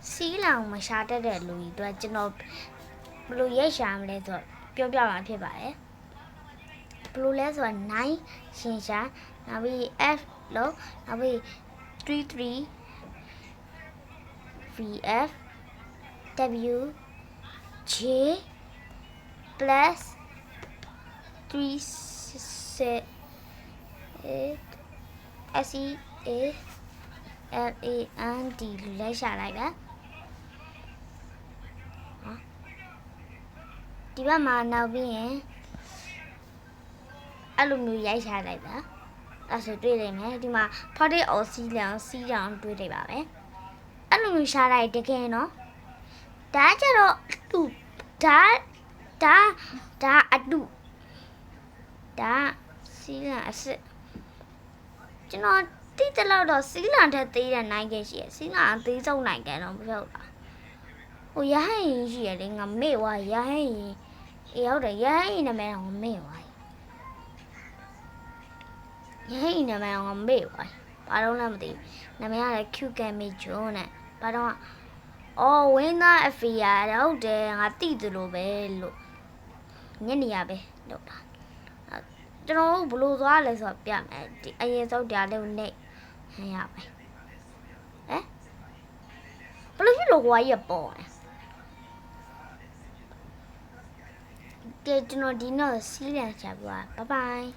စီးလောင်မရှာတတ်တဲ့လူကြီးတို့ကျွန်တော်ဘယ်လိုရိုက်ရှာမလဲဆိုတော့ပြောပြမှာဖြစ်ပါတယ်ဘယ်လိုလဲဆိုတော့9ရှင်းရှာနောက်ပြီး F လို့နောက်ပြီး33 VF W J plus 3 S E A L A N D လိုက်ရှာလိုက်ပါဒီဘက်မှာနောက်ပြီးရင်အဲ့လိုမျိုးရိုက်ရှာလိုက်ပါအဲ့ဆိုတွေ့နိုင်မယ်ဒီမှာ 40 or စီးလောင်တွေ့လိုက်ပါမယ်အဲ့လိုမျိုးရှာလိုက်တကယ်နော်ဒါကြတော့သူဒါအတူဒါစီးလောင်အစ်ကျွန်တော်တိတလောက်တော့စီးလောင်ထက်သေးတဲ့နိုင်ခဲ့ရှိရစီးလောင်သေးဆုံးနိုင်တယ်တော့မဟုတ်လားဟိုရဟန်းရင်ရှိရလေငါမေ့သွားရဟန်းရင်အေးဟုတ်တယ်ရဟန်းရင်နာမည်တော့မေ့သွားရဟန်းရင်နာမည်တော့မေ့သွားဘာလို့လဲမသိဘူးနာမည်ကလည်း Q Game John နဲ့ဘာတော့အော်ဝင်းသားအဖေရဟုတ်တယ်ငါတိသလိုပဲလို့ညနေရပဲလို့တာကျွန်တော်ဘလို့သွားလဲဆိုတော့ပြမယ်ဒီအရင်ဆုံးတရားလေးကိုနှိပ်ဟန်ရပဲဘလို့ဖြစ်လို့ကွာရပေါ်ကဲကျွန်တော်ဒီတော့စီးလန်ချပြပါဘိုင်